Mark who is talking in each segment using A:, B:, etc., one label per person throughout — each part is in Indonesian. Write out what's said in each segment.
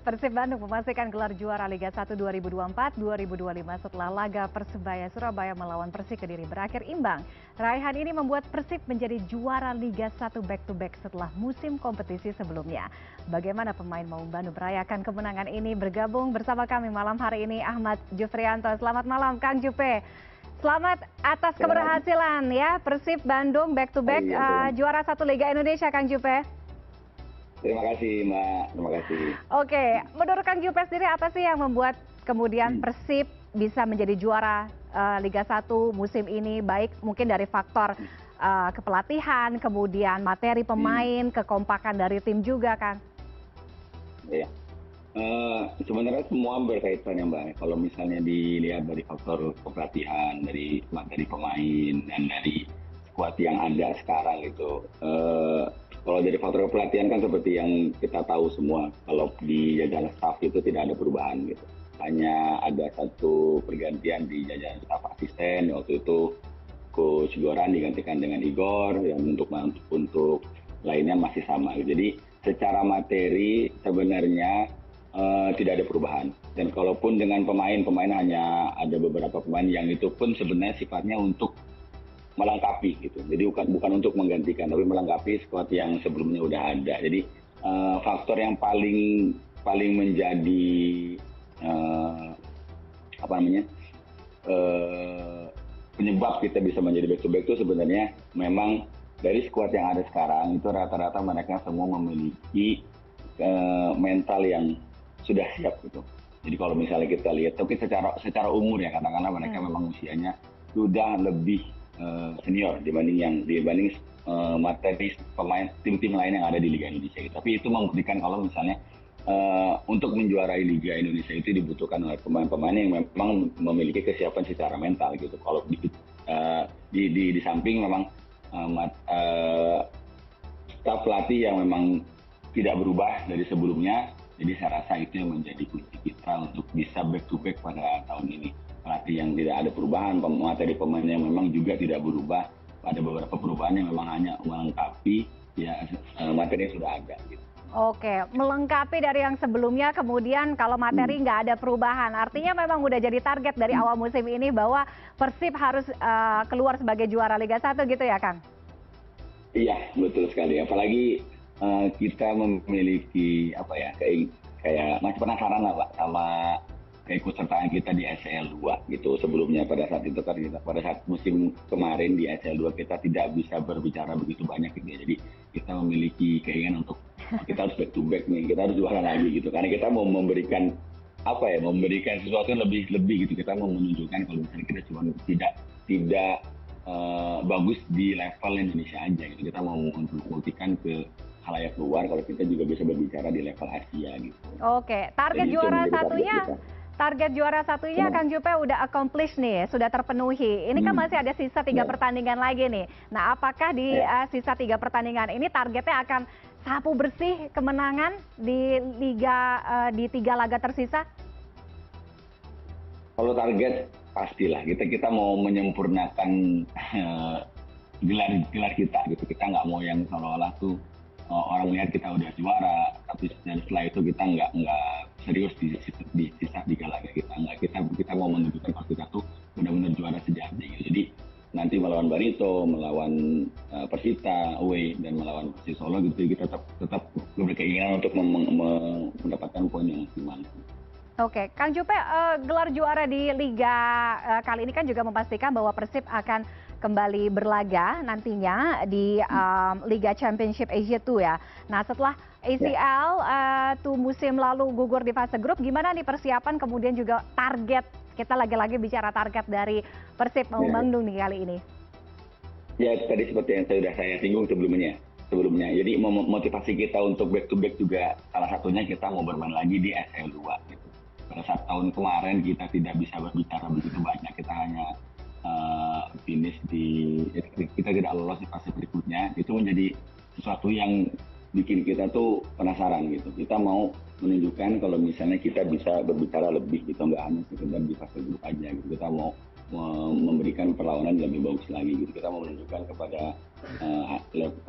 A: Persib Bandung memastikan gelar juara Liga 1 2024-2025 setelah laga Persebaya Surabaya melawan Persik Kediri berakhir imbang. Raihan ini membuat Persib menjadi juara Liga 1 back-to-back setelah musim kompetisi sebelumnya. Bagaimana pemain Maung Bandung merayakan kemenangan ini? Bergabung bersama kami malam hari ini Ahmad Jufrianto. Selamat malam Kang Jupe. Selamat atas keberhasilan ya Persib Bandung back-to-back juara 1 Liga Indonesia Kang Jupe.
B: Terima kasih Mbak, terima kasih.
A: Oke, menurut Kang Jupe sendiri apa sih yang membuat kemudian Persib bisa menjadi juara Liga 1 musim ini? Baik mungkin dari faktor kepelatihan, kemudian materi pemain, kekompakan dari tim juga Kang.
B: Iya, sebenarnya semua berkaitan ya Mbak. Kalau misalnya dilihat dari faktor kepelatihan, dari materi pemain, dan dari skuad yang ada sekarang itu. Kalau dari faktor pelatihan kan seperti yang kita tahu semua, kalau di jajaran staf itu tidak ada perubahan gitu. Hanya ada satu pergantian di jajaran staf asisten, waktu itu Coach Goran digantikan dengan Igor, yang untuk lainnya masih sama. Jadi secara materi sebenarnya tidak ada perubahan. Dan kalaupun dengan pemain hanya ada beberapa pemain yang itu pun sebenarnya sifatnya untuk melengkapi gitu. Jadi bukan untuk menggantikan, tapi melengkapi skuad yang sebelumnya udah ada. Jadi faktor yang paling menjadi penyebab kita bisa menjadi back to back itu sebenarnya memang dari skuad yang ada sekarang itu rata-rata mereka semua memiliki mental yang sudah siap gitu. Jadi kalau misalnya kita lihat, tapi secara umur ya katakanlah mereka memang usianya sudah lebih senior dibanding materi pemain tim-tim lain yang ada di Liga Indonesia. Tapi itu membuktikan kalau misalnya untuk menjuarai Liga Indonesia itu dibutuhkan oleh pemain-pemain yang memang memiliki kesiapan secara mental gitu. Kalau di samping memang staf pelatih yang memang tidak berubah dari sebelumnya, jadi saya rasa itu yang menjadi kunci kita untuk bisa back to back pada tahun ini. Pelatih yang tidak ada perubahan, materi pemain yang memang juga tidak berubah, ada beberapa perubahan yang memang hanya melengkapi ya materi yang sudah ada gitu.
A: Oke, melengkapi dari yang sebelumnya, kemudian kalau materi nggak ada perubahan, artinya memang udah jadi target dari awal musim ini bahwa Persib harus keluar sebagai juara Liga 1 gitu ya Kang?
B: Iya, betul sekali. Apalagi kita memiliki kayak masih penasaran lah Pak sama keikutsertaan kita di SCL 2 gitu. Sebelumnya pada saat itu kan pada saat musim kemarin di SCL 2 kita tidak bisa berbicara begitu banyak gitu ya. Jadi kita memiliki keinginan untuk kita harus back to back nih, kita harus juara lagi gitu. Karena kita mau memberikan sesuatu yang lebih gitu. Kita mau menunjukkan kalau misalnya kita cuma tidak bagus di level Indonesia aja gitu. Kita mau membuktikan ke halayak luar kalau kita juga bisa berbicara di level Asia gitu.
A: Oke, target juara satunya Kang Jupe udah accomplish nih, sudah terpenuhi. Ini kan masih ada sisa 3 pertandingan lagi nih. Nah, apakah di sisa 3 pertandingan ini targetnya akan sapu bersih kemenangan di liga di 3 laga tersisa?
B: Kalau target pastilah kita mau menyempurnakan gelar kita gitu. Kita nggak mau yang seolah-olah tuh orang melihat kita udah juara, tapi setelah itu kita nggak serius di sisa 3 laga kita mau menunjukkan kalau kita tuh benar-benar juara sejati gitu. Jadi nanti melawan Barito, melawan Persita away, dan melawan Persis Solo gitu kita tetap berkeinginan untuk mendapatkan poin yang maksimal.
A: Oke, Kang Jupe, gelar juara di Liga kali ini kan juga memastikan bahwa Persib akan kembali berlaga nantinya di Liga Championship Asia 2 ya. Nah, setelah ACL tuh musim lalu gugur di fase grup, gimana nih persiapan kemudian juga target? Kita lagi-lagi bicara target dari Persib Maung Bandung nih kali ini.
B: Ya, tadi seperti yang sudah saya singgung sebelumnya. Jadi motivasi kita untuk back to back juga salah satunya kita mau bermain lagi di SL 2 gitu. Pada saat tahun kemarin kita tidak bisa berbicara begitu banyak, kita hanya kita tidak lolos di fase berikutnya. Itu menjadi sesuatu yang bikin kita tuh penasaran gitu. Kita mau menunjukkan kalau misalnya kita bisa berbicara lebih gitu, nggak hanya sekedar di fase grup aja gitu. Kita mau memberikan perlawanan yang lebih bagus lagi gitu. Kita mau menunjukkan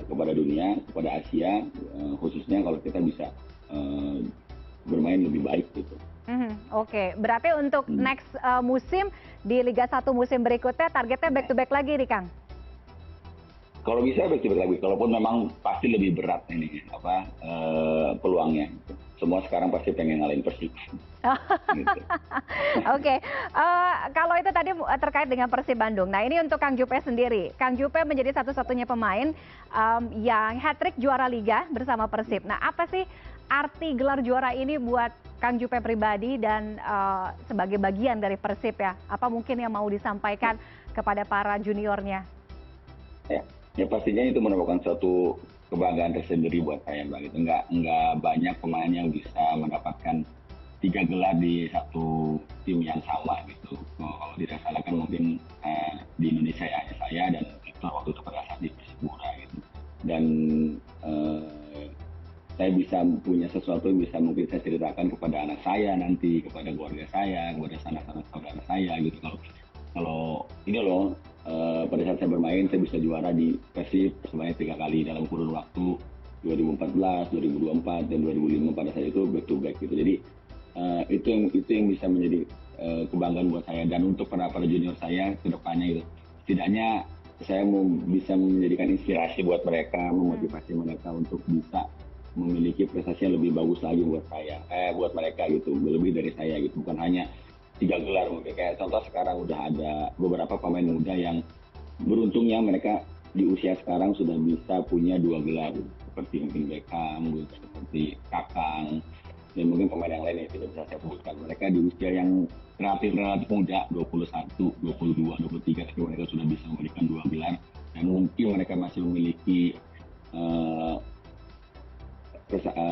B: kepada dunia, kepada Asia khususnya kalau kita bisa bermain lebih baik gitu.
A: Oke, berarti untuk next musim di Liga 1 musim berikutnya targetnya back to back lagi nih Kang?
B: Kalau bisa back to back lagi, kalaupun memang pasti lebih berat ini peluangnya. Semua sekarang pasti pengen ngalahin Persib. Gitu.
A: Oke, kalau itu tadi terkait dengan Persib Bandung. Nah ini untuk Kang Jupe sendiri. Kang Jupe menjadi satu-satunya pemain yang hat-trick juara Liga bersama Persib. Nah apa sih arti gelar juara ini buat Kang Jupe pribadi dan sebagai bagian dari Persib ya? Apa mungkin yang mau disampaikan kepada para juniornya?
B: Ya pastinya itu merupakan suatu kebanggaan tersendiri buat saya, Mbak. Itu nggak banyak pemain yang bisa mendapatkan 3 gelar di satu tim yang sama gitu. Kalau tidak salah kan mungkin di Indonesia ya hanya saya dan Victor waktu itu pada saat di Persipura gitu. Dan saya bisa punya sesuatu yang bisa mungkin saya ceritakan kepada anak saya nanti, kepada keluarga saya, kepada sanak-sanak saudara saya gitu. Kalau ini loh, pada saat saya bermain saya bisa juara di Persib sebanyak 3 kali dalam kurun waktu 2014, 2024 dan 2005 pada saat itu back to back gitu. Jadi itu yang bisa menjadi kebanggaan buat saya, dan untuk para junior saya ke depannya itu setidaknya saya mau bisa menjadikan inspirasi buat mereka, memotivasi mereka untuk bisa memiliki prestasi yang lebih bagus lagi buat saya, buat mereka gitu, lebih dari saya gitu, bukan hanya 3 gelar mungkin. Kayak contoh sekarang udah ada beberapa pemain muda yang beruntungnya mereka di usia sekarang sudah bisa punya 2 gelar, seperti mungkin Beckham, seperti Kakang, dan mungkin pemain yang lain yang tidak bisa saya sebutkan. Mereka di usia yang relatif muda, 21, 22, 23, tapi mereka sudah bisa memberikan 2 gelar, dan mungkin mereka masih memiliki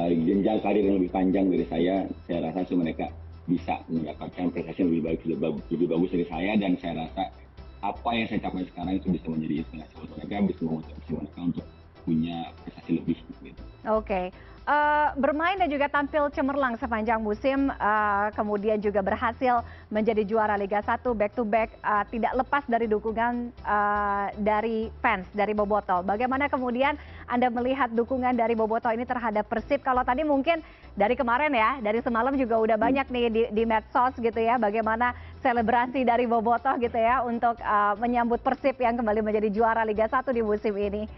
B: jenjang karir yang lebih panjang dari saya rasa sih mereka bisa mendapatkan prestasi yang lebih bagus dari saya, dan saya rasa apa yang saya capai sekarang itu bisa menjadi inspirasi buat mereka, bisa memotivasi mereka untuk punya prestasi lebih gitu.
A: Oke. Bermain dan juga tampil cemerlang sepanjang musim, kemudian juga berhasil menjadi juara Liga 1 back to back, tidak lepas dari dukungan dari fans, dari Bobotoh. Bagaimana kemudian Anda melihat dukungan dari Bobotoh ini terhadap Persib? Kalau tadi mungkin dari kemarin ya, dari semalam juga udah banyak nih di medsos gitu ya, bagaimana selebrasi dari Bobotoh gitu ya untuk menyambut Persib yang kembali menjadi juara Liga 1 di musim ini.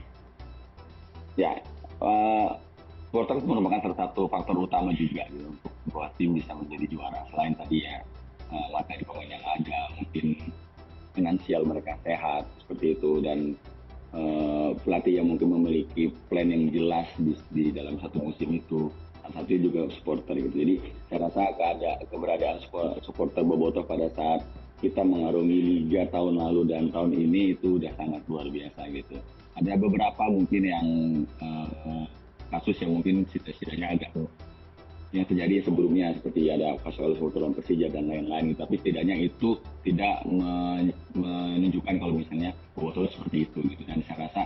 B: Ya, supporter itu merupakan salah satu faktor utama juga gitu, untuk membuat tim bisa menjadi juara. Selain tadi ya materi pemain yang ada, mungkin finansial mereka sehat seperti itu, dan pelatih yang mungkin memiliki plan yang jelas di dalam satu musim itu. Salah satu juga supporter gitu. Jadi saya rasa keberadaan supporter Bobotoh pada saat kita mengarungi liga tahun lalu dan tahun ini itu udah sangat luar biasa gitu. Ada beberapa mungkin yang kasus yang mungkin setidaknya agak yang terjadi sebelumnya, seperti ada kasus lawan Persija dan lain-lain, tapi setidaknya itu tidak menunjukkan kalau misalnya Bobotoh seperti itu gitu. Dan saya rasa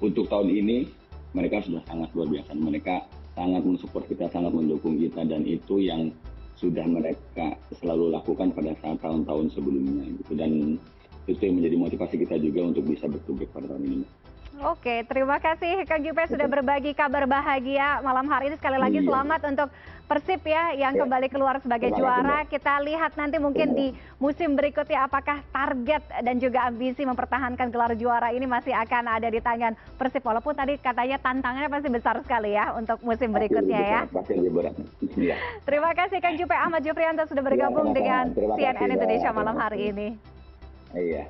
B: untuk tahun ini mereka sudah sangat luar biasa, mereka sangat mensupport kita, sangat mendukung kita, dan itu yang sudah mereka selalu lakukan pada saat tahun-tahun sebelumnya gitu. Dan itu yang menjadi motivasi kita juga untuk bisa back pada tahun ini.
A: Oke, terima kasih Kang Jupe sudah berbagi kabar bahagia malam hari ini. Sekali lagi selamat untuk Persib ya yang kembali keluar sebagai juara. Kita lihat nanti mungkin di musim berikutnya apakah target dan juga ambisi mempertahankan gelar juara ini masih akan ada di tangan Persib. Walaupun tadi katanya tantangannya pasti besar sekali ya untuk musim berikutnya ya. Terima kasih Kang Jupe. Ahmad Jufrianto sudah bergabung dengan CNN Indonesia malam hari ini.
B: Iya.